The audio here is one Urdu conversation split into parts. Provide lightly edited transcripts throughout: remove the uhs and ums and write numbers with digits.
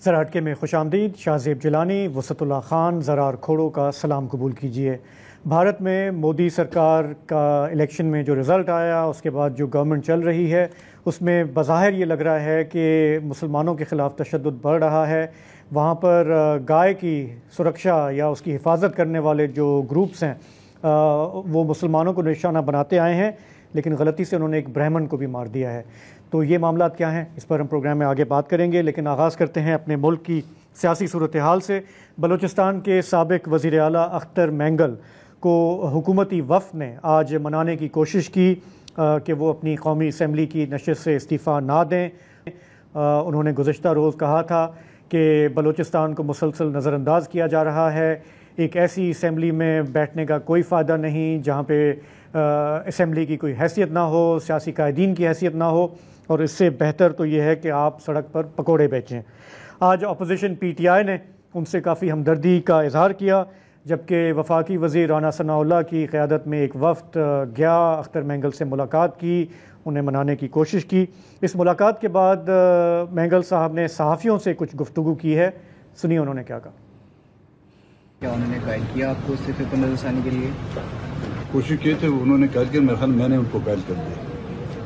ذرا ہٹکے میں خوش آمدید. شاہ زیب جیلانی، وسعت اللہ خان، زرار کھوڑو کا سلام قبول کیجیے. بھارت میں مودی سرکار کا الیکشن میں جو رزلٹ آیا، اس کے بعد جو گورنمنٹ چل رہی ہے، اس میں بظاہر یہ لگ رہا ہے کہ مسلمانوں کے خلاف تشدد بڑھ رہا ہے. وہاں پر گائے کی سرکشا یا اس کی حفاظت کرنے والے جو گروپس ہیں وہ مسلمانوں کو نشانہ بناتے آئے ہیں، لیکن غلطی سے انہوں نے ایک برہمن کو بھی مار دیا ہے. تو یہ معاملات کیا ہیں، اس پر ہم پروگرام میں آگے بات کریں گے، لیکن آغاز کرتے ہیں اپنے ملک کی سیاسی صورتحال سے. بلوچستان کے سابق وزیر اعلیٰ اختر مینگل کو حکومتی وفد نے آج منانے کی کوشش کی کہ وہ اپنی قومی اسمبلی کی نشست سے استعفیٰ نہ دیں. انہوں نے گزشتہ روز کہا تھا کہ بلوچستان کو مسلسل نظر انداز کیا جا رہا ہے، ایک ایسی اسمبلی میں بیٹھنے کا کوئی فائدہ نہیں جہاں پہ اسمبلی کی کوئی حیثیت نہ ہو، سیاسی قائدین کی حیثیت نہ ہو، اور اس سے بہتر تو یہ ہے کہ آپ سڑک پر پکوڑے بیچیں. آج اپوزیشن پی ٹی آئی نے ان سے کافی ہمدردی کا اظہار کیا، جبکہ وفاقی وزیر رانا ثناء اللہ کی قیادت میں ایک وفد گیا، اختر مینگل سے ملاقات کی، انہیں منانے کی کوشش کی. اس ملاقات کے بعد مینگل صاحب نے صحافیوں سے کچھ گفتگو کی ہے، سنیے انہوں نے کیا کہا. کیا انہوں نے قائل کیا آپ کو استعفے پر نظر ثانی کے لیے؟ کوشش کی تھی، انہوں نے قائل کیا، میرے خیال میں نے ان کو قائل کر دیا.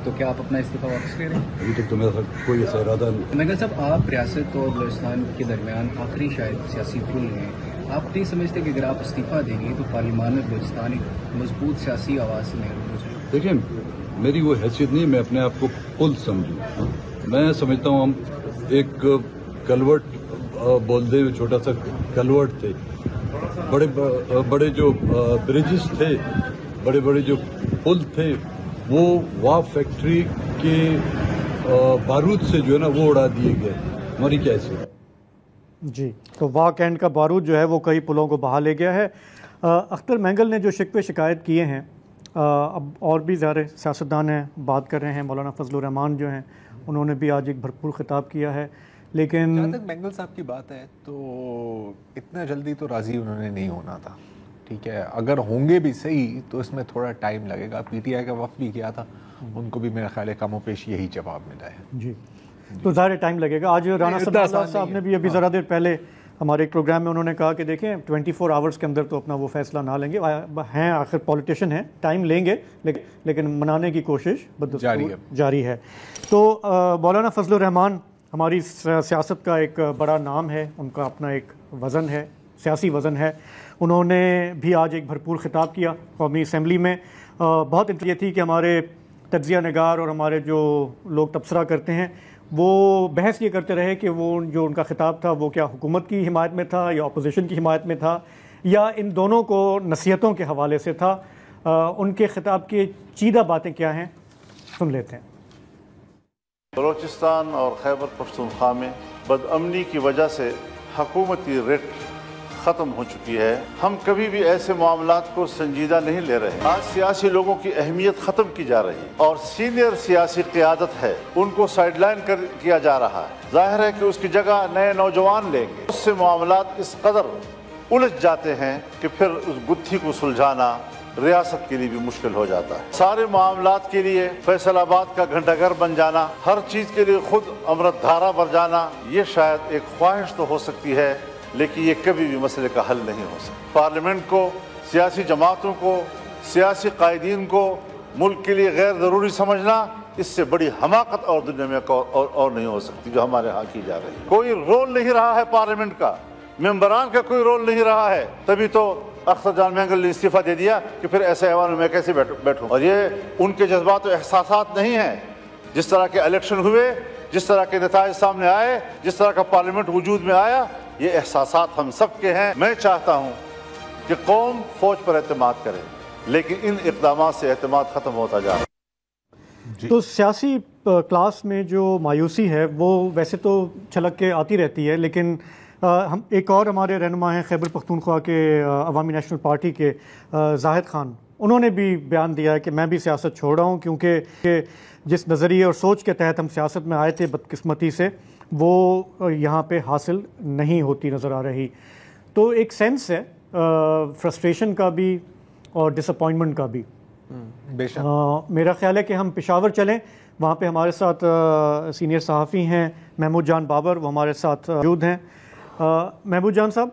تو کیا آپ اپنا استعفیٰ واپس لے رہے ہیں؟ ابھی تک تو میرا خیال کوئی ایسا ارادہ نہیں. مینگل صاحب، آپ ریاست اور بلوچستان کے درمیان آخری شاید سیاسی پل ہیں، آپ نہیں سمجھتے کہ اگر آپ استعفیٰ دیں گے تو پارلیمان میں بلوچستان ایک مضبوط سیاسی آواز سے محروم ہو جائے گا؟ دیکھیں، میری وہ حیثیت نہیں میں اپنے آپ کو پل سمجھوں. میں سمجھتا ہوں ہم ایک کلوٹ بولتے ہوئے چھوٹا سا کلوٹ تھے، بڑے بڑے جو برجز تھے، بڑے بڑے جو پل تھے، وہ واہ فیکٹری کے بارود سے جو ہے نا وہ اڑا دیے گئے. ہماری کیا حیثیت؟ جی، تو واہ کینٹ کا بارود جو ہے وہ کئی پلوں کو بہا لے گیا ہے. اختر مینگل نے جو شکوے شکایت کیے ہیں، اب اور بھی زیادہ سیاستدان ہیں بات کر رہے ہیں. مولانا فضل الرحمان جو ہیں انہوں نے بھی آج ایک بھرپور خطاب کیا ہے، لیکن جہاں تک مینگل صاحب کی بات ہے تو اتنا جلدی تو راضی انہوں نے نہیں ہونا تھا. ٹھیک ہے، اگر ہوں گے بھی صحیح تو اس میں تھوڑا ٹائم لگے گا. پی ٹی آئی کا وفد بھی کیا تھا، ان کو بھی میرا خیال ہے کم و بیش یہی جواب ملا ہے. جی، تو ظاہر ٹائم لگے گا. آج رانا ثناء اللہ صاحب نے بھی ابھی ذرا دیر پہلے ہمارے ایک پروگرام میں انہوں نے کہا کہ دیکھیں 24 آورز کے اندر تو اپنا وہ فیصلہ نہ لیں گے، ہیں آخر پولیٹیشین ہیں، ٹائم لیں گے، لیکن منانے کی کوشش جاری ہے. تو مولانا فضل الرحمان ہماری سیاست کا ایک بڑا نام ہے، ان کا اپنا ایک وزن ہے، سیاسی وزن ہے. انہوں نے بھی آج ایک بھرپور خطاب کیا قومی اسمبلی میں. بہت یہ تھی کہ ہمارے تجزیہ نگار اور ہمارے جو لوگ تبصرہ کرتے ہیں وہ بحث یہ کرتے رہے کہ وہ جو ان کا خطاب تھا وہ کیا حکومت کی حمایت میں تھا یا اپوزیشن کی حمایت میں تھا یا ان دونوں کو نصیحتوں کے حوالے سے تھا. ان کے خطاب کی چیدہ باتیں کیا ہیں، سن لیتے ہیں. بلوچستان اور خیبر پختونخوا میں بدامنی کی وجہ سے حکومتی ریٹ ختم ہو چکی ہے. ہم کبھی بھی ایسے معاملات کو سنجیدہ نہیں لے رہے. آج سیاسی لوگوں کی اہمیت ختم کی جا رہی ہے اور سینئر سیاسی قیادت ہے ان کو سائیڈ لائن کیا جا رہا ہے. ظاہر ہے کہ اس کی جگہ نئے نوجوان لیں گے. اس سے معاملات اس قدر الجھ جاتے ہیں کہ پھر اس گتھی کو سلجھانا ریاست کے لیے بھی مشکل ہو جاتا ہے. سارے معاملات کے لیے فیصل آباد کا گھنٹہ گھر بن جانا، ہر چیز کے لیے خود امرت دھارا بن جانا، یہ شاید ایک خواہش تو ہو سکتی ہے لیکن یہ کبھی بھی مسئلے کا حل نہیں ہو سکتا. پارلیمنٹ کو، سیاسی جماعتوں کو، سیاسی قائدین کو ملک کے لیے غیر ضروری سمجھنا، اس سے بڑی حماقت اور دنیا میں اور نہیں ہو سکتی جو ہمارے ہاں کی جا رہی ہے. کوئی رول نہیں رہا ہے پارلیمنٹ کا، ممبران کا کوئی رول نہیں رہا ہے. تبھی تو اختر جان مینگل نے استعفیٰ دے دیا کہ پھر ایسے ایوان میں کیسے بیٹھوں. اور یہ ان کے جذبات و احساسات نہیں ہیں. جس طرح کے الیکشن ہوئے، جس طرح کے نتائج سامنے آئے، جس طرح کا پارلیمنٹ وجود میں آیا، یہ احساسات ہم سب کے ہیں. میں چاہتا ہوں کہ قوم فوج پر اعتماد کرے، لیکن ان اقدامات سے اعتماد ختم ہوتا جا رہا ہے. تو سیاسی کلاس میں جو مایوسی ہے وہ ویسے تو چھلک کے آتی رہتی ہے، لیکن ہم ایک اور ہمارے رہنما ہیں خیبر پختونخوا کے عوامی نیشنل پارٹی کے زاہد خان، انہوں نے بھی بیان دیا ہے کہ میں بھی سیاست چھوڑ رہا ہوں کیونکہ جس نظریے اور سوچ کے تحت ہم سیاست میں آئے تھے بدقسمتی سے وہ یہاں پہ حاصل نہیں ہوتی نظر آ رہی. تو ایک سینس ہے فرسٹریشن کا بھی اور ڈس اپوائنٹمنٹ کا بھی. بے شک میرا خیال ہے کہ ہم پشاور چلیں، وہاں پہ ہمارے ساتھ سینئر صحافی ہیں محمود جان بابر، وہ ہمارے ساتھ موجود ہیں۔ محمود جان صاحب،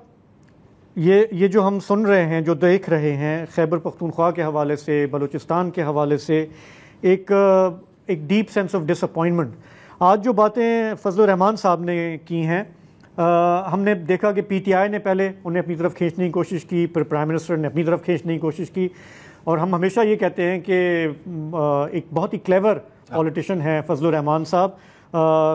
یہ جو ہم سن رہے ہیں، جو دیکھ رہے ہیں خیبر پختونخوا کے حوالے سے، بلوچستان کے حوالے سے، ایک deep sense of disappointment. آج جو باتیں فضل الرحمان صاحب نے کی ہیں، ہم نے دیکھا کہ پی ٹی آئی نے پہلے انہیں اپنی طرف کھینچنے کی کوشش کی، پھر پرائم منسٹر نے اپنی طرف کھینچنے کی کوشش کی، اور ہم ہمیشہ یہ کہتے ہیں کہ ایک بہت ہی کلیور پولیٹیشین ہے فضل الرحمان صاحب۔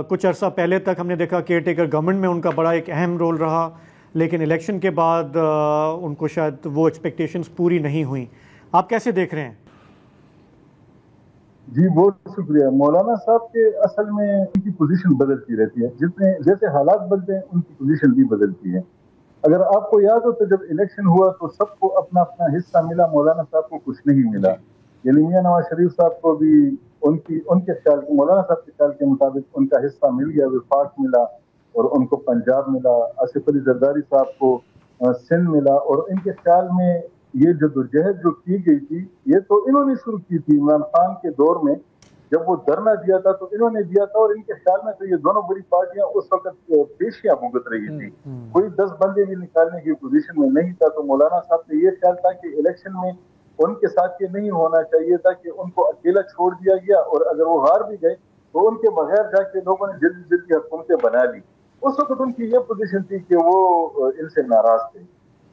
کچھ عرصہ پہلے تک ہم نے دیکھا کیئر ٹیکر گورنمنٹ میں ان کا بڑا ایک اہم رول رہا، لیکن الیکشن کے بعد ان کو شاید وہ ایکسپیکٹیشنز پوری نہیں ہوئیں۔ آپ کیسے دیکھ رہے ہیں؟ جی بہت شکریہ۔ مولانا صاحب کے اصل میں ان کی پوزیشن بدلتی رہتی ہے، جیسے حالات بدلتے ہیں ان کی پوزیشن بھی بدلتی ہے۔ اگر آپ کو یاد ہو تو جب الیکشن ہوا تو سب کو اپنا اپنا حصہ ملا، مولانا صاحب کو کچھ نہیں ملا۔ یعنی میاں نواز شریف صاحب کو بھی ان کے خیال، مولانا صاحب کے خیال کے مطابق ان کا حصہ مل گیا، وفاق ملا اور ان کو پنجاب ملا، آصف علی زرداری صاحب کو سندھ ملا، اور ان کے خیال میں یہ جدوجہد جو کی گئی تھی یہ تو انہوں نے شروع کی تھی۔ عمران خان کے دور میں جب وہ دھرنا دیا تھا تو انہوں نے دیا تھا، اور ان کے خیال میں تو یہ دونوں بڑی پارٹیاں اس وقت پیشیاں بھگت رہی تھی، کوئی 10 بندے بھی نکالنے کی پوزیشن میں نہیں تھا۔ تو مولانا صاحب کا یہ خیال تھا کہ الیکشن میں ان کے ساتھ یہ نہیں ہونا چاہیے تھا کہ ان کو اکیلا چھوڑ دیا گیا، اور اگر وہ ہار بھی گئے تو ان کے بغیر جا کے لوگوں نے جلدی جلدی حکومتیں بنا لی۔ اس وقت ان کی یہ پوزیشن تھی کہ وہ ان سے ناراض تھے،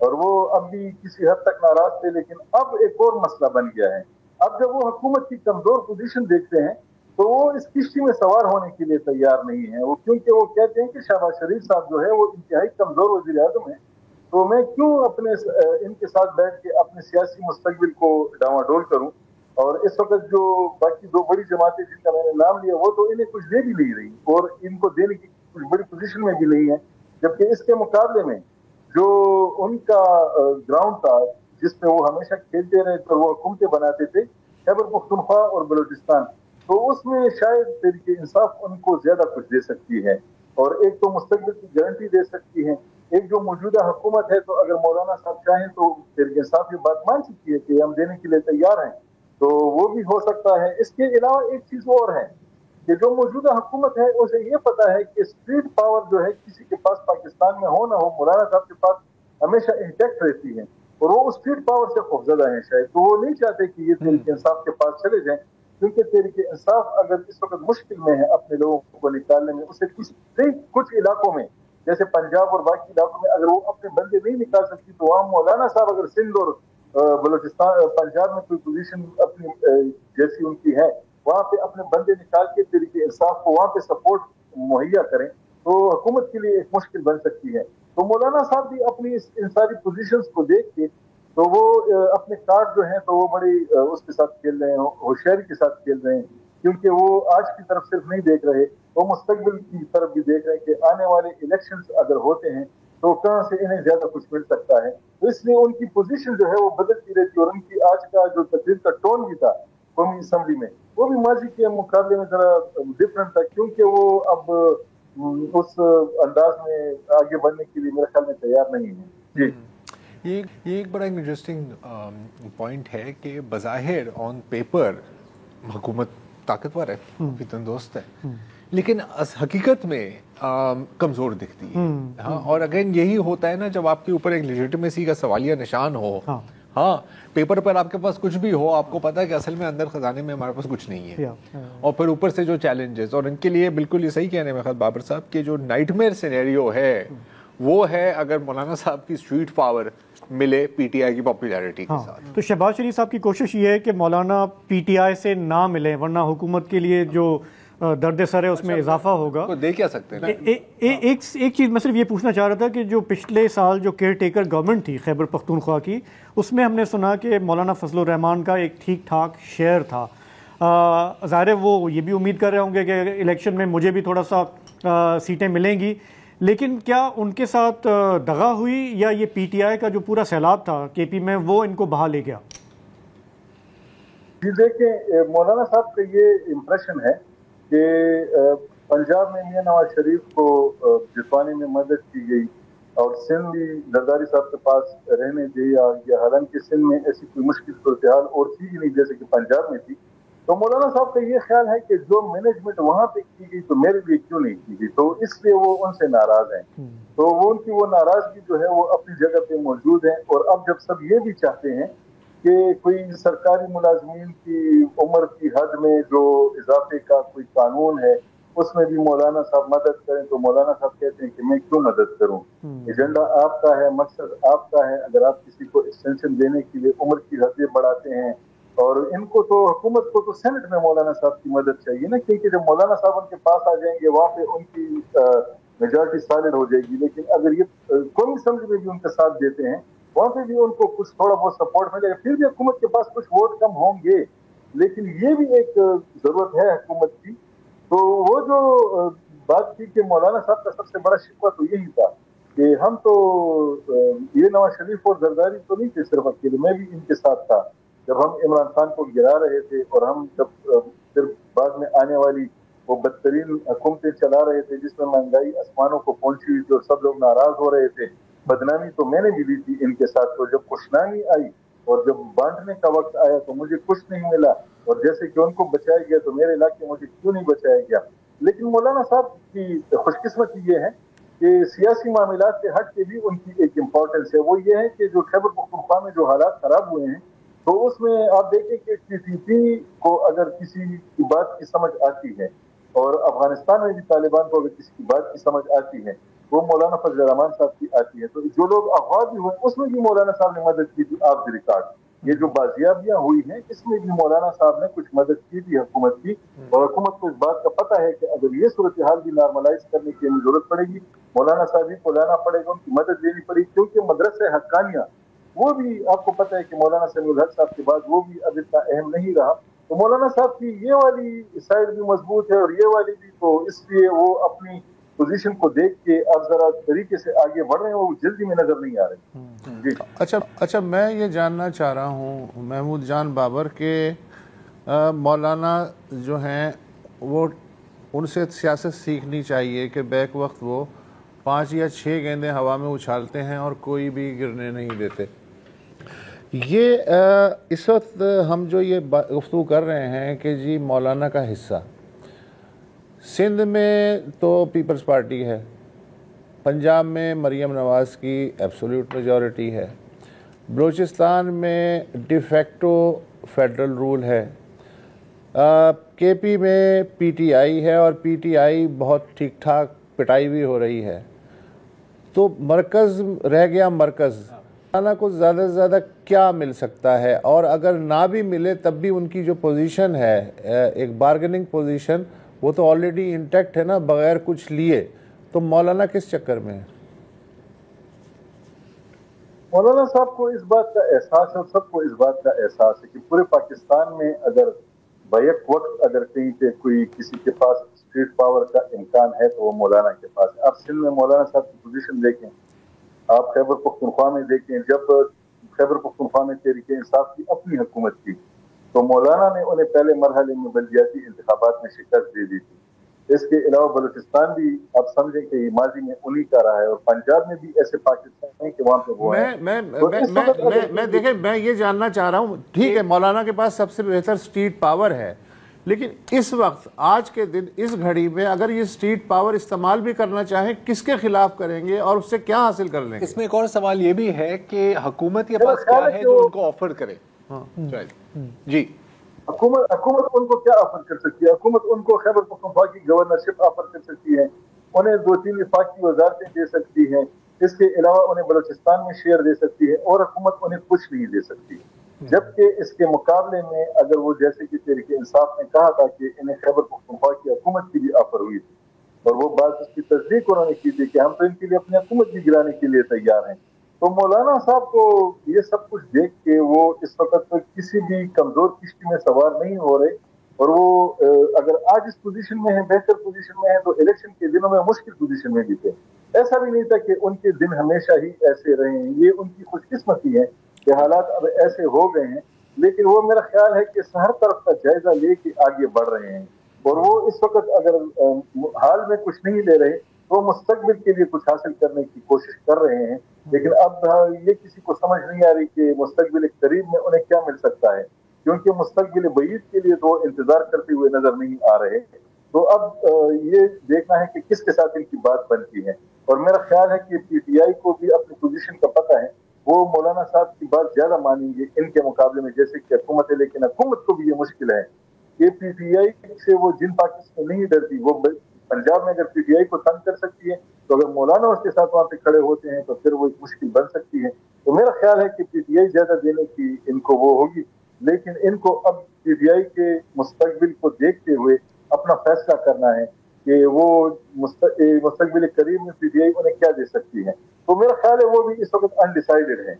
اور وہ اب بھی کسی حد تک ناراض تھے، لیکن اب ایک اور مسئلہ بن گیا ہے۔ اب جب وہ حکومت کی کمزور پوزیشن دیکھتے ہیں تو وہ اس کشتی میں سوار ہونے کے لیے تیار نہیں ہیں، وہ کیونکہ وہ کہتے ہیں کہ شہباز شریف صاحب جو ہے وہ انتہائی کمزور وزیر اعظم ہیں، تو میں کیوں اپنے ان کے ساتھ بیٹھ کے اپنے سیاسی مستقبل کو ڈاواڈول کروں۔ اور اس وقت جو باقی 2 بڑی جماعتیں جن کا میں نے نام لیا وہ تو انہیں کچھ دے بھی نہیں رہی، اور ان کو دینے کی کچھ بڑی پوزیشن میں بھی نہیں ہے، جبکہ اس کے مقابلے میں جو ان کا گراؤنڈ تھا جس میں وہ ہمیشہ کھیلتے رہے اور وہ حکومتیں بناتے تھے، خیبر پختونخوا اور بلوچستان، تو اس میں شاید تحریک انصاف ان کو زیادہ کچھ دے سکتی ہے، اور ایک تو مستقبل کی گارنٹی دے سکتی ہے، ایک جو موجودہ حکومت ہے تو اگر مولانا صاحب چاہیں تو تحریک انصاف یہ بات مان سکتی ہے کہ ہم دینے کے لیے تیار ہیں، تو وہ بھی ہو سکتا ہے۔ اس کے علاوہ ایک چیز اور ہے کہ جو موجودہ حکومت ہے اسے یہ پتا ہے کہ اسٹریٹ پاور جو ہے کسی کے پاس پاکستان میں ہو نہ ہو، مولانا صاحب کے پاس ہمیشہ انٹیکٹ رہتی ہے، اور وہ اسٹریٹ پاور سے خوفزدہ ہیں شاید، تو وہ نہیں چاہتے کہ یہ تحریک انصاف کے پاس چلے جائیں، کیونکہ تحریک انصاف اگر اس وقت مشکل میں ہے اپنے لوگوں کو نکالنے میں، اسے کچھ علاقوں میں جیسے پنجاب اور باقی علاقوں میں اگر وہ اپنے بندے نہیں نکال سکتی، تو وہاں مولانا صاحب اگر سندھ اور بلوچستان پنجاب میں کوئی پوزیشن اپنی جیسی ان کی ہے، وہاں پہ اپنے بندے نکال کے تحریک انصاف کو وہاں پہ سپورٹ مہیا کریں تو حکومت کے لیے ایک مشکل بن سکتی ہے۔ تو مولانا صاحب بھی اپنی ان ساری پوزیشنز کو دیکھ کے تو وہ اپنے کارڈ جو ہیں تو وہ بڑی اس کے ساتھ کھیل رہے ہیں، ہوشیاری کے ساتھ کھیل رہے ہیں، کیونکہ وہ آج کی طرف صرف نہیں دیکھ رہے، وہ مستقبل کی طرف بھی دیکھ رہے ہیں کہ آنے والے الیکشنز اگر ہوتے ہیں تو کہاں سے انہیں زیادہ کچھ مل سکتا ہے، تو اس لیے ان کی پوزیشن جو ہے وہ بدلتی رہتی ہے، اور ان کی آج کا جو تقریر کا ٹون بھی تھا قومی اسمبلی میں وہ بھی ماضی کے مقابلے میں ذرا ڈفرنٹ تھا، کیونکہ وہ اب اس انداز میں آگے بڑھنے کے لیے میرے خیال میں تیار نہیں ہے۔ جی یہ ایک بڑا انٹرسٹنگ پوائنٹ ہے کہ بظاہر آن پیپر حکومت طاقتور ہے، فتن دوست ہے، لیکن حقیقت میں کمزور دکھتی ہے۔ ہاں، اور اگین یہی ہوتا ہے نا جب آپ کے اوپر ایک لیجیٹمیسی کا سوالیہ نشان ہو، ہاں پیپر پر آپ کے پاس کچھ بھی ہو، آپ کو پتا ہے کہ اصل میں اندر خزانے میں ہمارے پاس کچھ نہیں ہے، اور پھر اوپر سے جو چیلنجز، اور ان کے لیے بالکل یہ صحیح کہنے میں خیال بابر صاحب کہ جو نائٹ میئر سینیریو ہے وہ ہے اگر مولانا صاحب کی اسٹریٹ پاور ملے پی ٹی آئی کی پاپولیرٹی کے ساتھ۔ تو شہباز شریف صاحب کی کوشش یہ ہے کہ مولانا پی ٹی آئی سے نہ ملیں، ورنہ حکومت کے لیے جو درد سر ہے اس میں اضافہ ہوگا۔ دے کیا سکتے ہیں ایک چیز میں صرف یہ پوچھنا چاہ رہا تھا کہ جو پچھلے سال جو کیئر ٹیکر گورنمنٹ تھی خیبر پختونخوا کی، اس میں ہم نے سنا کہ مولانا فضل الرحمان کا ایک ٹھیک ٹھاک شیئر تھا۔ ظاہر ہے وہ یہ بھی امید کر رہے ہوں گے کہ الیکشن میں مجھے بھی تھوڑا سا سیٹیں ملیں گی، لیکن کیا ان کے ساتھ دغا ہوئی یا یہ پی ٹی آئی کا جو پورا سیلاب تھا کے پی میں وہ ان کو بہا لے گیا؟ جی دیکھیں، مولانا صاحب کا یہ امپریشن ہے کہ پنجاب میں میاں نواز شریف کو جتوانے میں مدد کی گئی، اور سندھ بھی زرداری صاحب کے پاس رہنے دیا گیا، حالانکہ سندھ میں ایسی کوئی مشکل صورتحال اور تھی ہی نہیں جیسے کہ پنجاب میں تھی. تو مولانا صاحب کا یہ خیال ہے کہ جو مینجمنٹ وہاں پہ کی گئی تو میرے لیے کیوں نہیں کی گئی، تو اس لیے وہ ان سے ناراض ہیں. تو وہ ان کی وہ ناراضگی جو ہے وہ اپنی جگہ پہ موجود ہے. اور اب جب سب یہ بھی چاہتے ہیں کہ کوئی سرکاری ملازمین کی عمر کی حد میں جو اضافے کا کوئی قانون ہے اس میں بھی مولانا صاحب مدد کریں، تو مولانا صاحب کہتے ہیں کہ میں کیوں مدد کروں، ایجنڈا آپ کا ہے، مقصد آپ کا ہے. اگر آپ کسی کو ایکسٹینشن دینے کے لیے عمر کی حدیں بڑھاتے ہیں، اور ان کو تو حکومت کو تو سینٹ میں مولانا صاحب کی مدد چاہیے نا، کیونکہ جب مولانا صاحب ان کے پاس آ جائیں گے وہاں پہ ان کی میجارٹی سالڈ ہو جائے گی. لیکن اگر یہ قومی اسمبلی میں بھی ان کا ساتھ دیتے ہیں وہاں پہ بھی ان کو کچھ تھوڑا بہت سپورٹ ملے گا، پھر بھی حکومت کے پاس کچھ ووٹ کم ہوں گے. لیکن یہ بھی ایک ضرورت ہے حکومت کی. تو وہ جو بات تھی کہ مولانا صاحب کا سب سے بڑا شکوہ تو یہی تھا کہ ہم تو یہ نواز شریف اور زرداری تو نہیں تھے صرف اکیلے، میں بھی ان کے ساتھ تھا جب ہم عمران خان کو گرا رہے تھے، اور ہم جب پھر بعد میں آنے والی وہ بدترین حکومتیں چلا رہے تھے جس میں مہنگائی آسمانوں کو پہنچی ہوئی تھی اور سب لوگ ناراض ہو رہے تھے. بدنامی تو میں نے بھی لی تھی ان کے ساتھ. تو جب خوشنامی آئی اور جب بانٹنے کا وقت آیا تو مجھے کچھ نہیں ملا، اور جیسے کہ ان کو بچایا گیا تو میرے علاقے مجھے کیوں نہیں بچایا گیا. لیکن مولانا صاحب کی خوش قسمتی یہ ہے کہ سیاسی معاملات سے ہٹ کے بھی ان کی ایک امپورٹنس ہے. وہ یہ ہے کہ جو خیبر پختونخوا میں جو حالات خراب ہوئے ہیں تو اس میں آپ دیکھیں کہ TTP کو اگر کسی کی بات کی سمجھ آتی ہے، اور افغانستان میں بھی طالبان کو اگر کسی کی بات کی سمجھ آتی ہے وہ مولانا فضل الرحمان صاحب کی آتی ہے. تو جو لوگ اغوا بھی ہوئے اس میں بھی مولانا صاحب نے مدد کی تھی. آپ دی ریکارڈ یہ جو بازیابیاں ہوئی ہیں اس میں بھی مولانا صاحب نے کچھ مدد کی تھی حکومت کی. اور حکومت کو اس بات کا پتہ ہے کہ اگر یہ صورتحال بھی نارملائز کرنے کی ہمیں ضرورت پڑے گی مولانا صاحب ہی کو لانا پڑے گا، ان کی مدد لینی پڑے گی. کیونکہ مدرسہ حقانیہ وہ بھی آپ کو پتہ ہے کہ مولانا سمیع الحق صاحب کے بعد وہ بھی اب اتنا اہم نہیں رہا. تو مولانا صاحب کی یہ والی سائڈ بھی مضبوط ہے اور یہ والی بھی، تو اس لیے وہ اپنی پوزیشن کو دیکھ کے اب ذرا طریقے سے آگے بڑھ رہے ہیں، وہ جلدی میں نظر نہیں آ رہے. جی اچھا میں یہ جاننا چاہ رہا ہوں محمود جان بابر کہ مولانا جو ہیں وہ ان سے سیاست سیکھنی چاہیے کہ بیک وقت وہ 5 یا 6 گیندیں ہوا میں اچھالتے ہیں اور کوئی بھی گرنے نہیں دیتے. یہ اس وقت ہم جو یہ گفتگو کر رہے ہیں کہ جی مولانا کا حصہ سندھ میں تو پیپلز پارٹی ہے، پنجاب میں مریم نواز کی ایبسولوٹ میجورٹی ہے، بلوچستان میں ڈی فیکٹو فیڈرل رول ہے، KP میں PTI ہے اور PTI بہت ٹھیک ٹھاک پٹائی بھی ہو رہی ہے. تو مرکز رہ گیا مرکز. مولانا کو زیادہ سے زیادہ کیا مل سکتا ہے؟ اور اگر نہ بھی ملے تب بھی ان کی جو پوزیشن ہے ایک بارگننگ پوزیشن وہ تو آلریڈی انٹیکٹ ہے نا بغیر کچھ لیے. تو مولانا کس چکر میں ہے؟ مولانا صاحب کو اس بات کا احساس ہے اور سب کو اس بات کا احساس ہے کہ پورے پاکستان میں اگر بیک وقت اگر کہیں پہ کوئی کسی کے پاس اسٹریٹ پاور کا امکان ہے تو وہ مولانا کے پاس ہے. آپ سندھ میں مولانا صاحب کی پوزیشن دیکھیں، آپ خیبر پختونخوا میں دیکھیں. جب خیبر پختونخوا میں تحریک انصاف کی اپنی حکومت تھی تو مولانا نے انہیں پہلے مرحلے میں بلدیاتی انتخابات میں شکست دے دی تھی. اس کے علاوہ بلوچستان بھی آپ سمجھیں کہ ماضی میں انہی کا رہا ہے، اور پنجاب میں بھی ایسے پاکستان ہیں کہ وہاں پہ وہ ہیں. میں دیکھیں میں یہ جاننا چاہ رہا ہوں، ٹھیک ہے مولانا کے پاس سب سے بہتر اسٹریٹ پاور ہے، لیکن اس وقت آج کے دن اس گھڑی میں اگر یہ اسٹریٹ پاور استعمال بھی کرنا چاہیں کس کے خلاف کریں گے اور اس سے کیا حاصل کر لیں گے؟ اس میں ایک اور سوال یہ بھی ہے کہ حکومت کے پاس کیا ہے جو ان کو آفر کرے. جی حکومت ان کو کیا آفر کر سکتی ہے؟ حکومت ان کو خیبر پختونخوا کی گورنرشپ آفر کر سکتی ہے، انہیں 2-3 وفاقی وزارتیں دے سکتی ہیں، اس کے علاوہ انہیں بلوچستان میں شیئر دے سکتی ہے، اور حکومت انہیں کچھ نہیں دے سکتی. جبکہ اس کے مقابلے میں اگر وہ جیسے کہ تحریک انصاف نے کہا تھا کہ انہیں خیبر پختونخوا کی حکومت کی بھی آفر ہوئی تھی اور وہ بات اس کی تصدیق انہوں نے کی تھی کہ ہم تو ان کے لیے اپنی حکومت بھی گرانے کے لیے تیار ہیں. تو مولانا صاحب کو یہ سب کچھ دیکھ کے وہ اس وقت کسی بھی کمزور کشتی میں سوار نہیں ہو رہے، اور وہ اگر آج اس پوزیشن میں ہیں، بہتر پوزیشن میں ہیں، تو الیکشن کے دنوں میں مشکل پوزیشن میں بھی تھے. ایسا بھی نہیں تھا کہ ان کے دن ہمیشہ ہی ایسے رہے ہیں، یہ ان کی خوش قسمتی ہے کہ حالات اب ایسے ہو گئے ہیں. لیکن وہ میرا خیال ہے کہ ہر طرف کا جائزہ لے کے آگے بڑھ رہے ہیں، اور وہ اس وقت اگر حال میں کچھ نہیں لے رہے وہ مستقبل کے لیے کچھ حاصل کرنے کی کوشش کر رہے ہیں، لیکن اب یہ کسی کو سمجھ نہیں آ رہی کہ مستقبل قریب میں انہیں کیا مل سکتا ہے، کیونکہ مستقبل بعید کے لیے تو انتظار کرتے ہوئے نظر نہیں آ رہے۔ تو اب یہ دیکھنا ہے کہ کس کے ساتھ ان کی بات بنتی ہے، اور میرا خیال ہے کہ پی ٹی آئی کو بھی اپنی پوزیشن کا پتہ ہے، وہ مولانا صاحب کی بات زیادہ مانیں گے ان کے مقابلے میں جیسے کہ حکومت ہے، لیکن حکومت کو بھی یہ مشکل ہے کہ پی ٹی آئی سے وہ جن پاکستان نہیں ڈرتی، وہ پنجاب میں اگر پی ٹی آئی کو تنگ کر سکتی ہے تو اگر مولانا اس کے ساتھ وہاں پہ کھڑے ہوتے ہیں تو پھر وہ ایک مشکل بن سکتی ہے۔ تو میرا خیال ہے کہ پی ٹی آئی زیادہ دینے کی ان کو وہ ہوگی، لیکن ان کو اب پی ٹی آئی کے مستقبل کو دیکھتے ہوئے اپنا فیصلہ کرنا ہے کہ وہ مستقبل قریب میں پی ٹی آئی انہیں کیا دے سکتی ہے۔ تو میرا خیال ہے وہ بھی اس وقت انڈیسائیڈڈ ہے،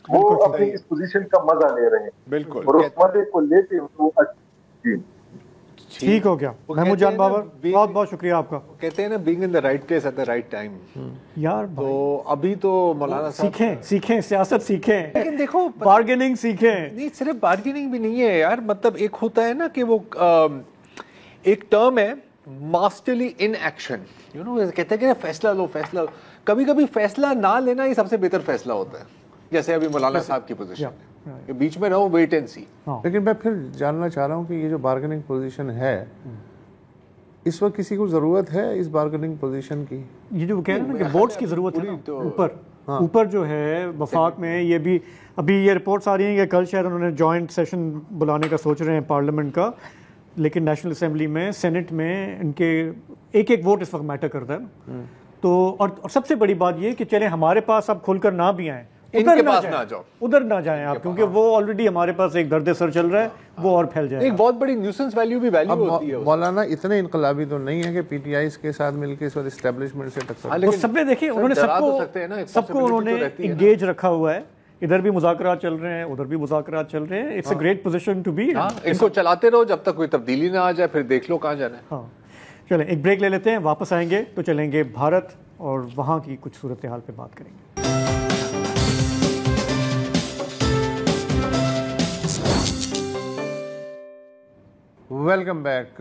وہ اپنی اس پوزیشن کا مزہ لے رہے ہیں، بالکل، اور اس مزے کو لیتے ہوئے جی ٹھیک ہو گیا۔ محمود جان بابر، بہت بہت شکریہ آپ کا۔ کہتے ہیں نا being in the right place at the right time, یار تو ابھی تو مولانا صاحب سیکھیں سیاست سیکھیں، لیکن دیکھو بارگیننگ سیکھیں۔ نہیں، صرف بارگیننگ بھی نہیں ہے یار، مطلب ایک ہوتا ہے نا کہ وہ ایک ٹرم ہے ماسٹرلی ان ایکشن، یو نو، کہتے ہیں کہ فیصلہ لو فیصلہ لو، کبھی کبھی فیصلہ نہ لینا ہی سب سے بہتر فیصلہ ہوتا ہے، جیسے ابھی مولانا صاحب کی پوزیشن ہے، بیچ میں رہو، ویٹ اینڈ سی۔ لیکن میں پھر جاننا چاہ رہا ہوں کہ یہ جو بارگننگ پوزیشن ہے، اس وقت کسی کو ضرورت ہے اس بارگننگ پوزیشن کی؟ یہ جو وہ کہہ رہے ہیں نا کہ ووٹس کی ضرورت ہے اوپر جو ہے وفاق میں، یہ بھی ابھی یہ رپورٹس آ رہی ہیں کہ کل شاید انہوں نے جوائنٹ سیشن بلانے کا سوچ رہے ہیں پارلیمنٹ کا، لیکن نیشنل اسمبلی میں سینٹ میں ان کے ایک ووٹ اس وقت میٹر کرتا ہے۔ تو اور سب سے بڑی بات یہ کہ چلیں ہمارے پاس اب کھل کر نہ بھی آئیں، ادھر نہ جائیں آپ، کیونکہ وہ آلریڈی ہمارے پاس ایک درد سر چل رہا ہے، وہ اور پھیل جائے، ایک بہت بڑی نیوسنس ویلیو بھی ویلیو ہوتی ہے۔ مولانا اتنے انقلابی تو نہیں ہے کہ پی ٹی آئیز کے ساتھ مل کے اس وقت اسٹیبلشمنٹ سے ٹکر؟ وہ سب نے دیکھیں، انہوں نے سب کو انہوں نے انگیج رکھا ہوا ہے، ادھر بھی مذاکرات چل رہے ہیں، ادھر بھی مذاکرات چل رہے ہیں۔ It's a great position to be, ان کو چلاتے رہو جب تک کوئی تبدیلی نہ آ جائے، پھر دیکھ لو کہاں جانا ہے۔ ہاں چلیں ایک بریک لے لیتے ہیں، واپس آئیں گے تو چلیں گے بھارت اور وہاں کی کچھ صورتحال پہ بات کریں گے۔ Welcome back.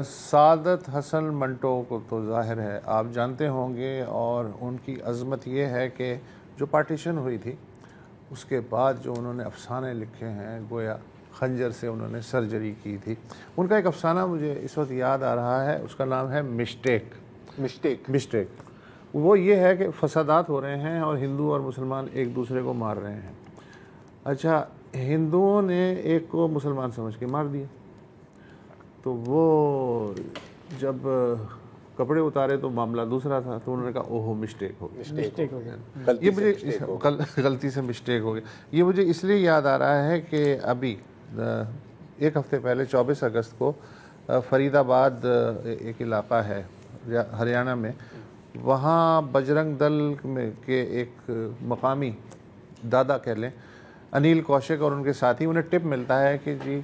سعادت حسن منٹو کو تو ظاہر ہے آپ جانتے ہوں گے، اور ان کی عظمت یہ ہے کہ جو پارٹیشن ہوئی تھی اس کے بعد جو انہوں نے افسانے لکھے ہیں، گویا خنجر سے انہوں نے سرجری کی تھی۔ ان کا ایک افسانہ مجھے اس وقت یاد آ رہا ہے، اس کا نام ہے مسٹیک۔ وہ یہ ہے کہ فسادات ہو رہے ہیں اور ہندو اور مسلمان ایک دوسرے کو مار رہے ہیں۔ اچھا، ہندوؤں نے ایک کو مسلمان سمجھ کے مار دیا، تو وہ جب کپڑے اتارے تو معاملہ دوسرا تھا، تو انہوں نے کہا اوہو مسٹیک ہو گیا، یہ مجھے غلطی سے مسٹیک ہو گیا۔ یہ مجھے اس لیے یاد آ رہا ہے کہ ابھی ایک ہفتے پہلے 24 اگست کو فرید آباد ایک علاقہ ہے ہریانہ میں، وہاں بجرنگ دل کے ایک مقامی دادا کہہ لیں، انیل کوشک اور ان کے ساتھی، انہیں ٹپ ملتا ہے کہ جی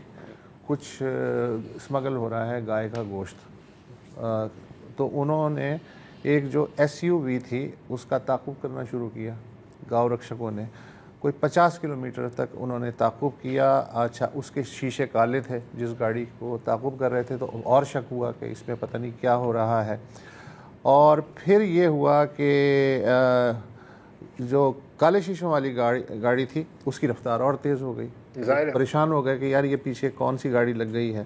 کچھ اسمگل ہو رہا ہے گائے کا گوشت، تو انہوں نے ایک جو ایس یو وی تھی اس کا تعاقب کرنا شروع کیا، گاؤں رکشکوں نے کوئی 50 کلومیٹر تک انہوں نے تعاقب کیا۔ اچھا، اس کے شیشے کالے تھے جس گاڑی کو تعاقب کر رہے تھے، تو اور شک ہوا کہ اس میں پتہ نہیں کیا ہو رہا ہے، اور پھر یہ ہوا کہ جو کالے شیشوں والی گاڑی تھی اس کی رفتار اور تیز ہو گئی، پریشان ہو گئے کہ یار یہ پیچھے کون سی گاڑی لگ گئی ہے۔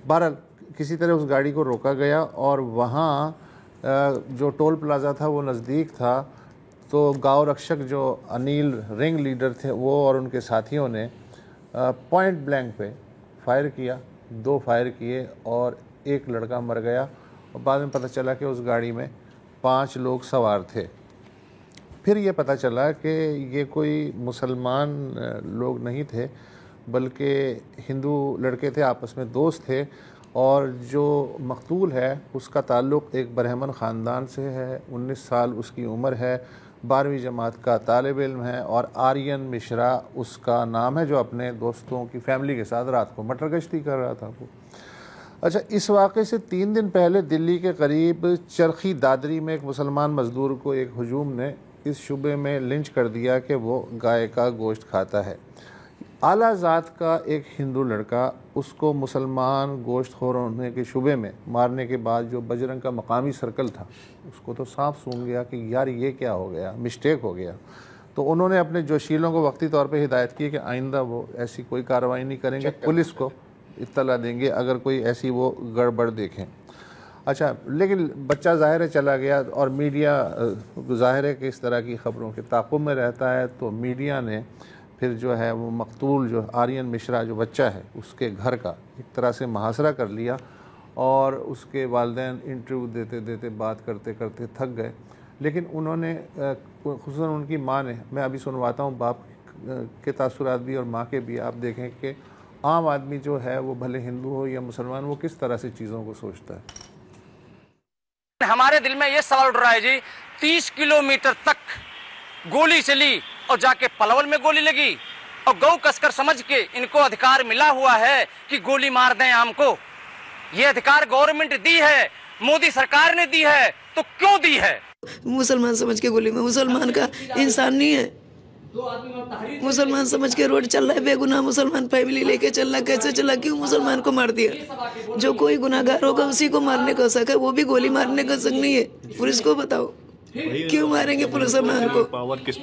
بہرحال کسی طرح اس گاڑی کو روکا گیا، اور وہاں جو ٹول پلازا تھا وہ نزدیک تھا، تو گاؤں رکشک جو انیل رنگ لیڈر تھے، وہ اور ان کے ساتھیوں نے پوائنٹ بلینک پہ فائر کیا، 2 فائر کیے اور ایک لڑکا مر گیا، اور بعد میں پتہ چلا کہ اس گاڑی میں 5 لوگ سوار تھے۔ پھر یہ پتہ چلا کہ یہ کوئی مسلمان لوگ نہیں تھے، بلکہ ہندو لڑکے تھے، آپس میں دوست تھے، اور جو مقتول ہے اس کا تعلق ایک برہمن خاندان سے ہے، 19 سال اس کی عمر ہے، 12ویں جماعت کا طالب علم ہے، اور آرین مشرا اس کا نام ہے، جو اپنے دوستوں کی فیملی کے ساتھ رات کو مٹر گشتی کر رہا تھا وہ۔ اچھا، اس واقعے سے 3 دن پہلے دلی کے قریب چرخی دادری میں ایک مسلمان مزدور کو ایک ہجوم نے اس شبے میں لنچ کر دیا کہ وہ گائے کا گوشت کھاتا ہے۔ اعلیٰ ذات کا ایک ہندو لڑکا، اس کو مسلمان گوشت خور ہونے کے شبے میں مارنے کے بعد جو بجرنگ کا مقامی سرکل تھا اس کو تو صاف سون گیا کہ یار یہ کیا ہو گیا، مسٹیک ہو گیا. تو انہوں نے اپنے جوشیلوں کو وقتی طور پہ ہدایت کی کہ آئندہ وہ ایسی کوئی کارروائی نہیں کریں گے، پولیس کو اطلاع دیں گے اگر کوئی ایسی وہ گڑبڑ دیکھیں. اچھا، لیکن بچہ ظاہر ہے چلا گیا اور میڈیا ظاہر ہے کہ اس طرح کی خبروں کے تعاقب میں رہتا ہے، تو میڈیا نے پھر جو ہے وہ مقتول جو آرین مشرا جو بچہ ہے اس کے گھر کا ایک طرح سے محاصرہ کر لیا، اور اس کے والدین انٹرویو دیتے دیتے بات کرتے کرتے تھک گئے. لیکن انہوں نے خصوصاً ان کی ماں نے، میں ابھی سنواتا ہوں باپ کے تاثرات بھی اور ماں کے بھی، آپ دیکھیں کہ عام آدمی جو ہے وہ بھلے ہندو ہو یا مسلمان وہ کس طرح سے چیزوں کو سوچتا ہے. ہمارے دل میں یہ سوال اٹھ رہا ہے جی، 30 کلومیٹر تک گولی چلی اور جا کے پلول میں گولی لگی، اور گو کس کر سمجھ کے ان کو ادھیکار ملا ہوا ہے کہ گولی مار دیں عام کو. یہ ادھیکار گورنمنٹ دی ہے، مودی سرکار نے دی ہے، تو کیوں دی ہے؟ مسلمان سمجھ کے گولی میں، مسلمان کا انسان نہیں ہے. مسلمان سمجھ کے روڈ چل رہا ہے، بے گناہ مسلمان فیملی لے کے چل رہا، کیسے چلا، کیوں مسلمان کو مار دیا؟ جو کوئی گناہ گار ہوگا اسی کو مارنے کا حق ہے، وہ بھی گولی مارنے کا حق نہیں ہے. پولیس کو بتاؤ کیوں ماریں گے مسلمان کو؟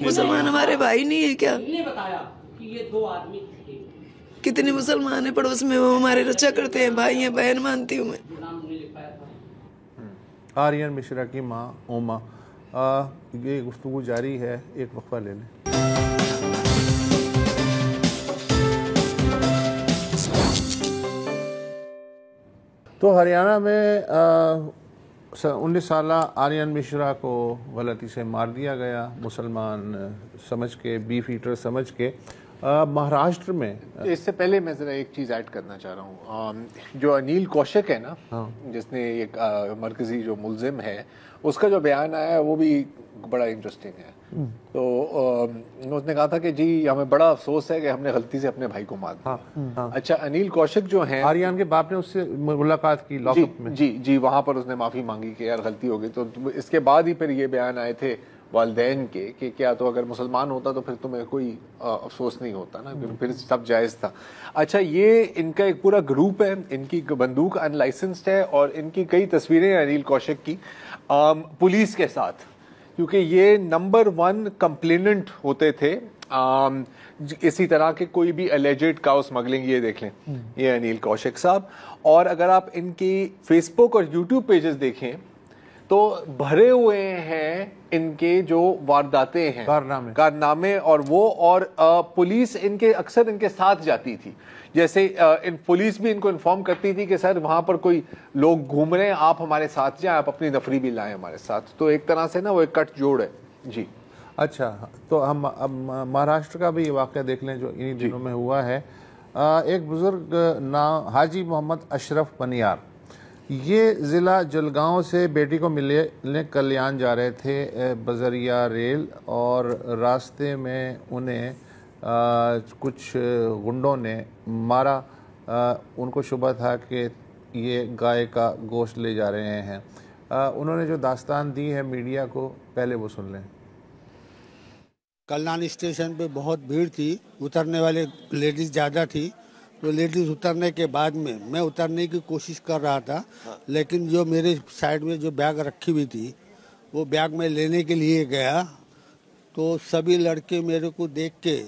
مسلمان ہمارے بھائی نہیں ہے کیا؟ کتنے مسلمان ہیں پڑوس میں، وہ ہمارے رچا کرتے ہیں، بھائی ہیں، بہن مانتی ہوں میں. آرین مشرا کی ماں اوما. یہ گفتگو جاری ہے، ایک وقفہ لے لیں. تو ہریانہ میں 19 سالہ آرین مشرا کو غلطی سے مار دیا گیا، مسلمان سمجھ کے، بیف ایٹر سمجھ کے. مہاراشٹر میں اس سے پہلے میں ذرا ایک چیز ایڈ کرنا چاہ رہا ہوں. جو انیل کوشک ہے نا، جس نے ایک مرکزی جو ملزم ہے، اس کا جو بیان آیا ہے وہ بھی بڑا انٹرسٹنگ ہے. تو اس نے کہا تھا کہ جی ہمیں بڑا افسوس ہے کہ ہم نے غلطی سے اپنے بھائی کو مار دیا. اچھا، انیل کوشک جو ہیں، آریان کے باپ نے اس سے ملاقات کی لاک اپ میں، جی وہاں پر اس نے معافی مانگی کہ یار غلطی ہو گئی. تو اس کے بعد ہی پھر یہ بیان آئے تھے والدین کے کہ کیا تو اگر مسلمان ہوتا تو پھر تمہیں کوئی افسوس نہیں ہوتا نا، پھر سب جائز تھا. اچھا، یہ ان کا ایک پورا گروپ ہے، ان کی بندوق ان لائسنسڈ ہے، اور ان کی کئی تصویریں ہیں انیل کوشک کی پولیس کے ساتھ، کیونکہ یہ نمبر 1 کمپلیننٹ ہوتے تھے اسی طرح کے کوئی بھی الیجڈ کاؤ اسمگلنگ. یہ دیکھ لیں، یہ انیل کوشک صاحب. اور اگر آپ ان کی فیس بک اور یوٹیوب پیجز دیکھیں تو بھرے ہوئے ہیں ان کے جو وارداتیں ہیں، کارنامے، اور وہ اور پولیس ان کے اکثر ان کے ساتھ جاتی تھی. جیسے پولیس بھی ان کو انفارم کرتی تھی کہ سر وہاں پر کوئی لوگ گھوم رہے ہیں، آپ ہمارے ساتھ جائیں، آپ اپنی نفری بھی لائیں ہمارے ساتھ. تو ایک طرح سے نا وہ ایک کٹ جوڑ ہے. جی اچھا، تو ہم اب مہاراشٹر کا بھی یہ واقعہ دیکھ لیں جو انہی دنوں میں ہوا ہے. ایک بزرگ نام حاجی محمد اشرف پنیار، یہ ضلع جلگاؤں سے بیٹی کو ملنے کلیان جا رہے تھے بذریعہ ریل، اور راستے میں انہیں کچھ گنڈوں نے مارا. ان کو شبہ تھا کہ یہ گائے کا گوشت لے جا رہے ہیں. انہوں نے جو داستان دی ہے میڈیا کو، پہلے وہ سن لیں. کلیان اسٹیشن پہ بہت بھیڑ تھی، اترنے والے لیڈیز زیادہ تھی. تو لیڈیز اترنے کے بعد میں اترنے کی کوشش کر رہا تھا، لیکن جو میرے سائڈ میں جو بیگ رکھی ہوئی تھی وہ بیگ میں لینے کے لیے گیا تو سبھی لڑکے میرے کو دیکھ کے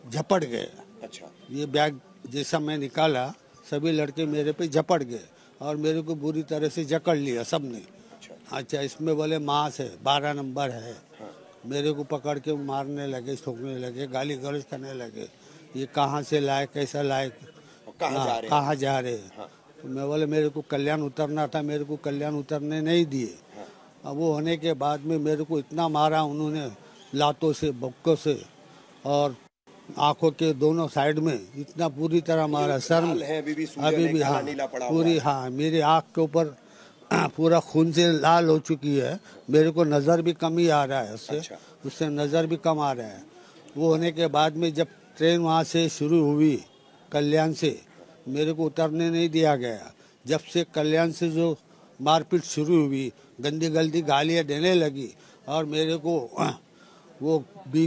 جھپٹ گئے. اچھا، یہ بیگ جیسا میں نکالا سبھی لڑکے میرے پہ جھپٹ گئے اور میرے کو بری طرح سے جکڑ لیا سب نے. اچھا، اس میں بولے ماس ہے، 12 نمبر ہے. میرے کو پکڑ کے مارنے لگے، ٹھوکنے لگے، گالی گلوچ کرنے لگے. یہ کہاں سے لائے، کیسا لائے، کہاں جا رہے ہیں. میں بولے میرے کو کلیان اترنا تھا، میرے کو کلیان اترنے نہیں دیے. اب وہ ہونے کے بعد میں میرے کو اتنا مارا انہوں نے، لاتوں سے، بکوں سے، اور آنکھوں کے دونوں سائڈ میں اتنا پوری طرح مارا. سر ابھی بھی ہاں پوری، ہاں میری آنکھ کے اوپر پورا خون سے لال ہو چکی ہے. میرے کو نظر بھی کم ہی آ رہا ہے، اس سے نظر بھی کم آ رہا ہے. وہ ہونے کے بعد میں جب ٹرین وہاں سے شروع ہوئی کلیان سے، میرے کو اترنے نہیں دیا گیا. جب سے کلیان سے جو مار پیٹ شروع ہوئی، گندی گالیاں دینے لگی، اور میرے کو وہ بھی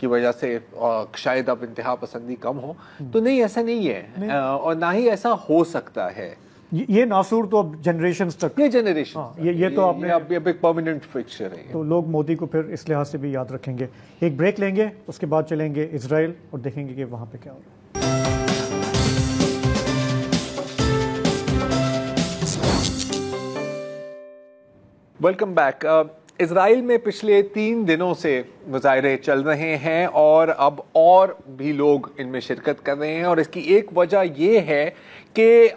کی وجہ سے شاید اب انتہا پسندی کم ہو. تو نہیں، ایسا نہیں ہے اور نہ ہی ایسا ہو سکتا ہے. یہ ناصور تو اب جنریشنز تک، یہ جنریشن یہ تو آپ نے اب ایک پرماننٹ فکسچر ہے. تو لوگ مودی کو پھر اس لحاظ سے بھی یاد رکھیں گے. ایک بریک لیں گے، اس کے بعد چلیں گے اسرائیل اور دیکھیں گے کہ وہاں پہ کیا ہو رہا ہے. Welcome back. اسرائیل میں پچھلے 3 دنوں سے مظاہرے چل رہے ہیں اور اب اور بھی لوگ ان میں شرکت کر رہے ہیں، اور اس کی ایک وجہ یہ ہے کہ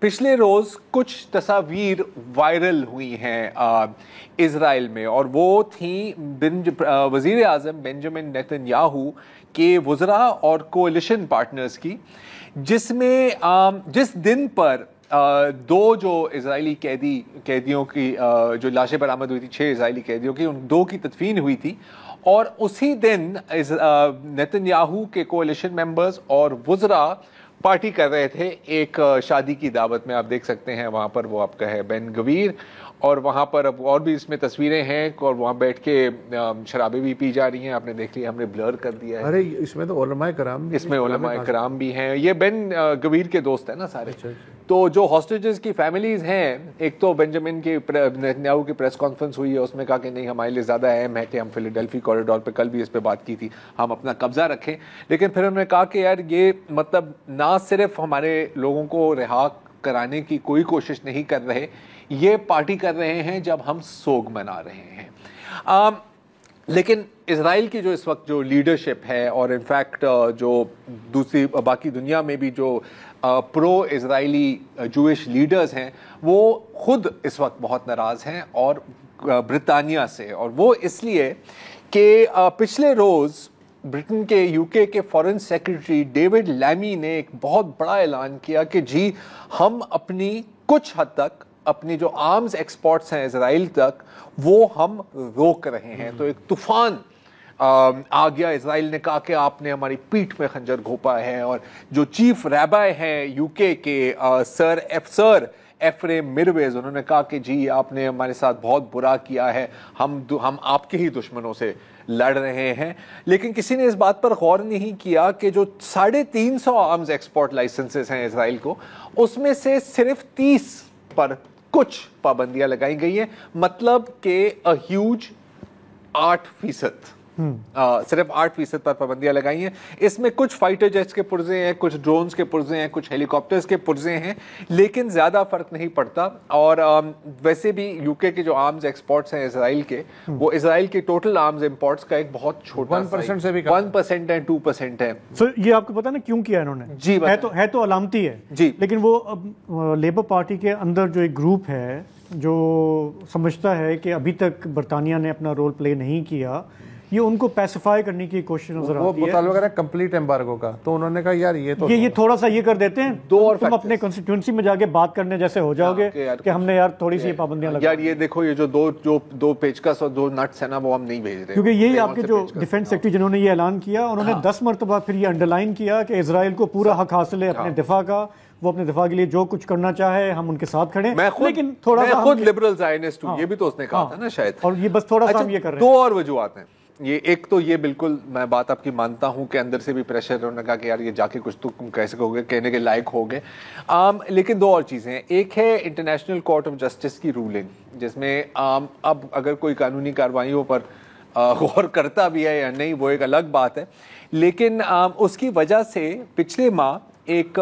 پچھلے روز کچھ تصاویر وائرل ہوئی ہیں اسرائیل میں، اور وہ تھیں وزیر اعظم بنجامن نیتن یاہو کے وزراء اور کولیشن پارٹنرز کی، جس میں جس دن پر 2 جو اسرائیلی قیدیوں کی جو لاشیں برآمد ہوئی تھی، 6 اسرائیلی قیدیوں کی، ان 2 کی تدفین ہوئی تھی، اور اسی دن نیتن یاہو کے کولیشن ممبرز اور وزراء پارٹی کر رہے تھے ایک شادی کی دعوت میں. آپ دیکھ سکتے ہیں وہاں پر وہ آپ کا ہے بین گویر، اور وہاں پر اب اور بھی اس میں تصویریں ہیں، اور وہاں بیٹھ کے شرابیں بھی پی جا رہی ہیں. آپ نے دیکھ لیا، ہم نے بلر کر دیا ہے. ارے اس میں تو علماء کرام، اس میں علماء کرام بھی ہیں. یہ بین گویر کے دوست ہیں نا سارے. تو جو ہاسٹیجز کی فیملیز ہیں، ایک تو بنجامن کی نیتنیاہو کی پریس کانفرنس ہوئی ہے، اس میں کہا کہ نہیں، ہمارے لیے زیادہ اہم ہے کہ ہم فیلاڈیلفی کوریڈور پہ کل بھی اس پہ بات کی تھی، ہم اپنا قبضہ رکھیں. لیکن پھر انہوں نے کہا کہ یار یہ مطلب نہ صرف ہمارے لوگوں کو رہا کرانے کی کوئی کوشش نہیں کر رہے، یہ پارٹی کر رہے ہیں جب ہم سوگ منا رہے ہیں. لیکن اسرائیل کی جو اس وقت جو لیڈرشپ ہے، اور انفیکٹ جو دوسری باقی دنیا میں بھی جو پرو اسرائیلی جوئش لیڈرز ہیں، وہ خود اس وقت بہت ناراض ہیں، اور برطانیہ سے. اور وہ اس لیے کہ پچھلے روز برٹن کے UK کے فارن سیکرٹری ڈیوڈ لیمی نے ایک بہت بڑا اعلان کیا کہ جی ہم اپنی کچھ حد تک اپنی جو آرمز ایکسپورٹس ہیں اسرائیل تک، وہ ہم روک رہے ہیں. تو ایک طوفان آ گیا. اسرائیل نے کہا کہ آپ نے ہماری پیٹھ میں خنجر گھونپا ہے. اور جو چیف ریبائی ہیں UK کے سر ایفریم میرویز، انہوں نے کہا کہ جی آپ نے ہمارے ساتھ بہت برا کیا ہے، ہم آپ کے ہی دشمنوں سے لڑ رہے ہیں. لیکن کسی نے اس بات پر غور نہیں کیا کہ جو 350 آرمز ایکسپورٹ لائسنسز ہیں اسرائیل کو، اس میں سے صرف 30 پر کچھ پابندیاں لگائی گئی ہیں. مطلب کہ ہیوج 8%، صرف 8% پر پابندیاں لگائی ہیں. اس میں کچھ فائٹر جیٹس کے پرزے ہیں، کچھ ڈرونز کے پرزے ہیں، کچھ ہیلی کاپٹرز کے پرزے ہیں، لیکن زیادہ فرق نہیں پڑتا. اور ویسے بھی UK کے جو آرمز ایکسپورٹس ہیں اسرائیل کے، وہ اسرائیل کے ٹوٹل آرمز امپورٹس کا ایک بہت چھوٹا 1% سے بھی 1% ہے، 2% ہے. یہ آپ کو پتا نا کیوں کیا انہوں نے؟ جی ہے تو علامتی ہے جی، لیکن وہ لیبر پارٹی کے اندر جو ایک گروپ ہے جو سمجھتا ہے کہ ابھی تک برطانیہ نے اپنا رول پلے نہیں کیا، یہ ان کو پیسیفائی کرنے کی کوشش نظر آتی ہے. وہ مطالبہ کر رہے ہیں کمپلیٹ ایمبارگو کا، تو انہوں نے کہا یار یہ تھوڑا سا یہ کر دیتے ہیں، تم اپنے کنسٹیٹوئنسی میں جا کے بات کرنے جیسے ہو جاؤ گے کہ ہم نے یار تھوڑی سی پابندیاں لگا. یار یہ دیکھو، یہ جو دو پیچکس اور 2 نٹس ہیں نا، وہ ہم نہیں بھیج رہے. کیونکہ یہی آپ کے جو ڈیفینس سیکرٹری جنہوں نے یہ اعلان کیا، انہوں نے 10 مرتبہ پھر یہ انڈرلائن کیا کہ اسرائیل کو پورا حق حاصل ہے اپنے دفاع کا، وہ اپنے دفاع کے لیے جو کچھ کرنا چاہے ہم ان کے ساتھ کھڑے. لیکن تھوڑا سا خود لبرل زائنسٹ ہوں، یہ بھی تو اس نے کہا تھا نا شاید. اور یہ بس تھوڑا سا ہم یہ کر رہے ہیں. 2 اور وجوہات ہیں. ایک تو یہ بالکل میں بات آپ کی مانتا ہوں کہ اندر سے بھی پریشر، انہوں نے کہا کہ یار یہ جا کے کچھ تو کیسے کہوگے، کہنے کے لائق ہو گئے. لیکن 2 اور چیزیں ہیں. ایک ہے انٹرنیشنل کورٹ آف جسٹس کی رولنگ، جس میں اب اگر کوئی قانونی کارروائیوں پر غور کرتا بھی ہے یا نہیں وہ ایک الگ بات ہے، لیکن اس کی وجہ سے پچھلے ماہ ایک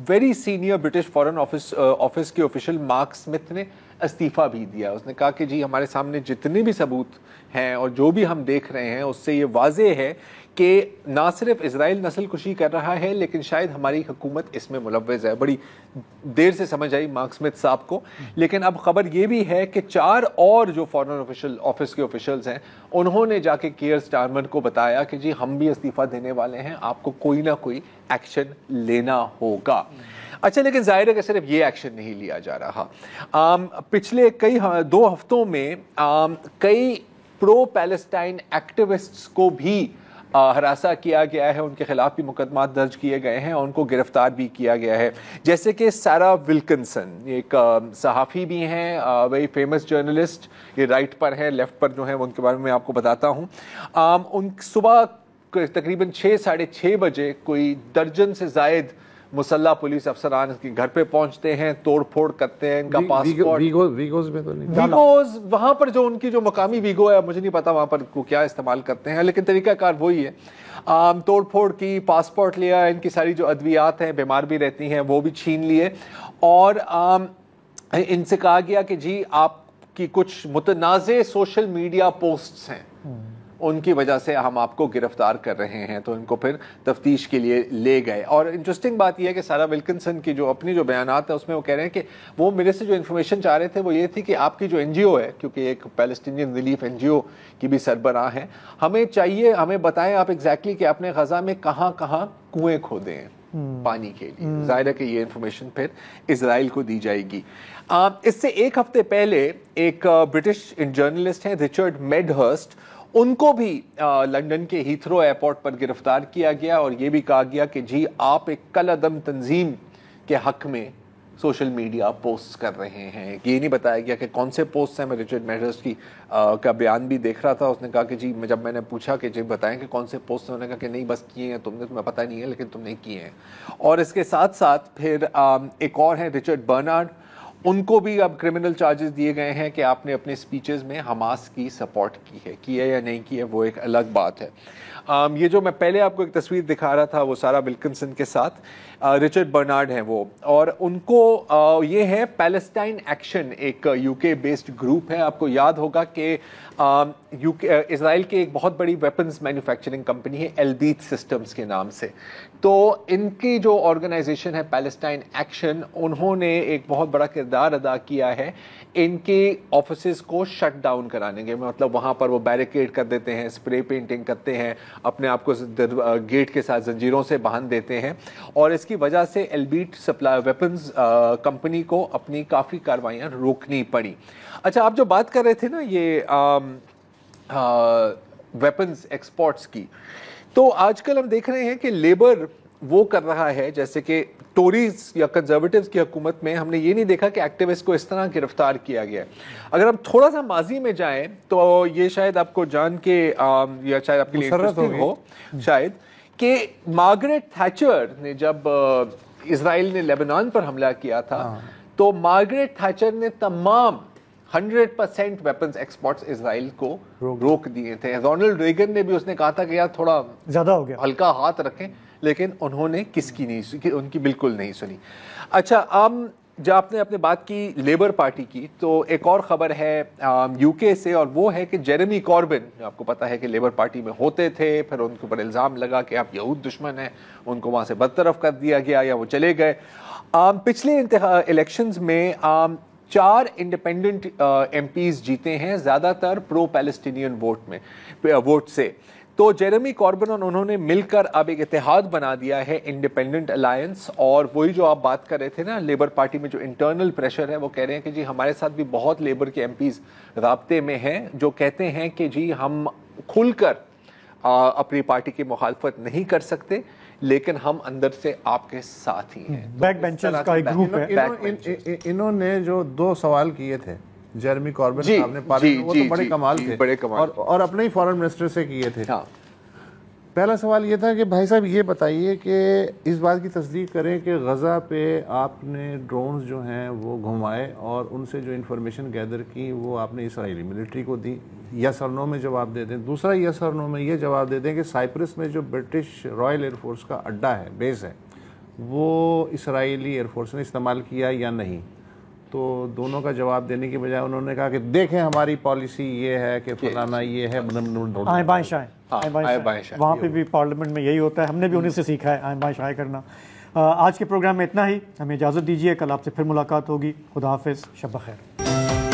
very senior British foreign office کے آفیشل مارک سمتھ نے استعفیٰ بھی دیا. اس نے کہا کہ جی ہمارے سامنے جتنے بھی ثبوت ہیں اور جو بھی ہم دیکھ رہے ہیں، اس سے یہ واضح ہے کہ نہ صرف اسرائیل نسل کشی کر رہا ہے، لیکن شاید ہماری حکومت اس میں ملوث ہے. بڑی دیر سے سمجھ آئی مارک سمتھ صاحب کو. لیکن اب خبر یہ بھی ہے کہ 4 اور جو فارن آفس کے آفیشلز ہیں، انہوں نے جا کے کیئر سٹارمر کو بتایا کہ جی ہم بھی استعفیٰ دینے والے ہیں، آپ کو کوئی نہ کوئی ایکشن لینا ہوگا. اچھا، لیکن ظاہر ہے کہ صرف یہ ایکشن نہیں لیا جا رہا. پچھلے 2 ہفتوں میں کئی پرو پیلسٹائن ایکٹیوسٹس کو بھی ہراساں کیا گیا ہے، ان کے خلاف بھی مقدمات درج کیے گئے ہیں، اور ان کو گرفتار بھی کیا گیا ہے. جیسے کہ سارا ولکنسن، ایک صحافی بھی ہیں، ویری فیمس جرنلسٹ، یہ رائٹ پر ہیں، لیفٹ پر جو ہیں ان کے بارے میں آپ کو بتاتا ہوں. ان صبح تقریباً 6-6:30 بجے کوئی درجن سے زائد مسلح پولیس افسران کے گھر پہ پہنچتے ہیں, توڑ پھوڑ کرتے ہیں, ان کا پاسپورٹ ویگوز میں تو نہیں, ویگوز وہاں پر جو ان کی جو مقامی ویگو ہے مجھے نہیں پتا وہاں پر کو کیا استعمال کرتے ہیں, لیکن طریقہ کار وہی ہے. توڑ پھوڑ کی, پاسپورٹ لیا, ان کی ساری جو ادویات ہیں بیمار بھی رہتی ہیں وہ بھی چھین لیے, اور ان سے کہا گیا کہ جی آپ کی کچھ متنازع سوشل میڈیا پوسٹس ہیں, ان کی وجہ سے ہم آپ کو گرفتار کر رہے ہیں. تو ان کو پھر تفتیش کے لیے لے گئے. اور انٹرسٹنگ بات یہ ہے کہ سارا ولکنسن کی جو اپنی جو بیانات ہیں اس میں وہ کہہ رہے ہیں کہ وہ میرے سے جو انفارمیشن چاہ رہے تھے وہ یہ تھی کہ آپ کی جو این جی او ہے, کیونکہ ایک پیلسٹینین ریلیف این جی او کی بھی سربراہ ہیں, ہمیں چاہیے ہمیں بتائیں آپ ایگزیکٹلی کہ اپنے غزہ میں کہاں کہاں کنویں کھودے ہیں پانی کے لیے. ظاہر ہے کہ یہ انفارمیشن پھر اسرائیل کو دی جائے گی. اس سے ایک ہفتے پہلے ایک برٹش جرنلسٹ ہیں رچرڈ میڈ ہرسٹ, ان کو بھی لندن کے ہیتھرو ایئرپورٹ پر گرفتار کیا گیا, اور یہ بھی کہا گیا کہ جی آپ ایک کل عدم تنظیم کے حق میں سوشل میڈیا پوسٹ کر رہے ہیں. یہ نہیں بتایا گیا کہ کون سے پوسٹ ہیں. میں رچرڈ میڈرس کی کا بیان بھی دیکھ رہا تھا, اس نے کہا کہ جی جب میں نے پوچھا کہ جی بتائیں کہ کون سے پوسٹ ہیں, انہوں نے کہا کہ نہیں بس کیے ہیں تم نے, تمہیں پتہ نہیں ہے لیکن تم نے کیے ہیں. اور اس کے ساتھ ساتھ پھر ایک اور ہیں رچرڈ برنارڈ, ان کو بھی اب کرمنل چارجز دیے گئے ہیں کہ آپ نے اپنے سپیچز میں حماس کی سپورٹ کی ہے یا نہیں کی ہے, وہ ایک الگ بات ہے. یہ جو میں پہلے آپ کو ایک تصویر دکھا رہا تھا وہ سارا ولکنسن کے ساتھ رچرڈ برنارڈ ہیں وہ, اور ان کو یہ ہے پیلسٹائن ایکشن, ایک یو کے بیسڈ گروپ ہے. آپ کو یاد ہوگا کہ اسرائیل کے ایک بہت بڑی ویپنز مینوفیکچرنگ کمپنی ہے ایلبیت سسٹمز کے نام سے, تو ان کی جو آرگنائزیشن ہے پیلسٹائن ایکشن, انہوں نے ایک بہت بڑا کردار ادا کیا ہے ان کے آفیسز کو شٹ ڈاؤن کرانے کے. مطلب وہاں پر وہ بیریکیڈ کر دیتے ہیں, اسپرے پینٹنگ کرتے ہیں, اپنے آپ کو گیٹ کے ساتھ زنجیروں سے باندھ دیتے ہیں, اور اس کی وجہ سے ایلبیٹ سپلائی ویپنز کمپنی کو اپنی کافی کاروائیاں روکنی پڑی. اچھا, آپ جو بات کر رہے تھے نا یہ ویپنز ایکسپورٹس کی, تو آج کل ہم دیکھ رہے ہیں کہ لیبر وہ کر رہا ہے جیسے کہ ٹوریز یا کنزرویٹیوز کی حکومت میں ہم نے یہ نہیں دیکھا کہ ایکٹیوسٹ کو اس طرح گرفتار کیا گیا. اگر ہم تھوڑا سا ماضی میں جائیں تو یہ شاید آپ کو جان کے یا شاید آپ کے لیے انٹرسٹنگ ہو شاید, کہ مارگریٹ تھیچر نے جب اسرائیل نے لیبنان پر حملہ کیا تھا تو مارگریٹ تھیچر نے تمام 100% ویپنز ایکسپورٹس اسرائیل کو روک دیے تھے. رونلڈ ریگن نے بھی اس نے کہا تھا کہ یار تھوڑا زیادہ ہو گیا, ہلکا ہاتھ رکھیں, لیکن انہوں نے کس کی نہیں, ان کی بالکل نہیں سنی. اچھا, جب آپ نے اپنے بات کی لیبر پارٹی کی تو ایک اور خبر ہے یو کے سے, اور وہ ہے کہ جیریمی کوربن, آپ کو پتا ہے کہ لیبر پارٹی میں ہوتے تھے, پھر ان کے اوپر الزام لگا کہ آپ یہود دشمن ہیں, ان کو وہاں سے برطرف کر دیا گیا یا وہ چلے گئے. پچھلے الیکشنز میں 4 انڈیپینڈنٹ ایم پیز جیتے ہیں, زیادہ تر پرو پیلسٹینین ووٹ سے. تو جیریمی کوربن اور انہوں نے مل کر اب ایک اتحاد بنا دیا ہے, انڈیپینڈنٹ الائنس, اور وہی جو آپ بات کر رہے تھے نا لیبر پارٹی میں جو انٹرنل پریشر ہے, وہ کہہ رہے ہیں کہ جی ہمارے ساتھ بھی بہت لیبر کے ایم پیز رابطے میں ہیں جو کہتے ہیں کہ جی ہم کھل کر اپنی پارٹی کی مخالفت نہیں کر سکتے, لیکن ہم اندر سے آپ کے ساتھ ہی ہیں. بیک بینچرز کا ایک گروپ ہے. انہوں نے جو 2 سوال کیے تھے جیریمی کوربن صاحب نے پارلیمنٹ, وہ تو بڑے کمال تھے, اور اپنے ہی فارن منسٹر سے کیے تھے. پہلا سوال یہ تھا کہ بھائی صاحب یہ بتائیے کہ اس بات کی تصدیق کریں کہ غزہ پہ آپ نے ڈرونز جو ہیں وہ گھمائے اور ان سے جو انفارمیشن گیدر کی وہ آپ نے اسرائیلی ملٹری کو دی, یس اور نو میں جواب دے دیں. دوسرا یس اور نو میں یہ جواب دے دیں کہ سائپرس میں جو برٹش رائل ایئر فورس کا اڈا ہے, بیس ہے, وہ اسرائیلی ایئر فورس نے استعمال کیا یا نہیں. تو دونوں کا جواب دینے کی بجائے انہوں نے کہا کہ دیکھیں ہماری پالیسی یہ ہے کہ فلانا یہ ہے, آئیں بائیں شائیں, وہاں پہ بھی پارلیمنٹ میں یہی ہوتا ہے, ہم نے بھی انہیں سے سیکھا ہے آئیں بائیں شائیں کرنا. آج کے پروگرام میں اتنا ہی, ہمیں اجازت دیجیے, کل آپ سے پھر ملاقات ہوگی. خدا حافظ, شب بخیر.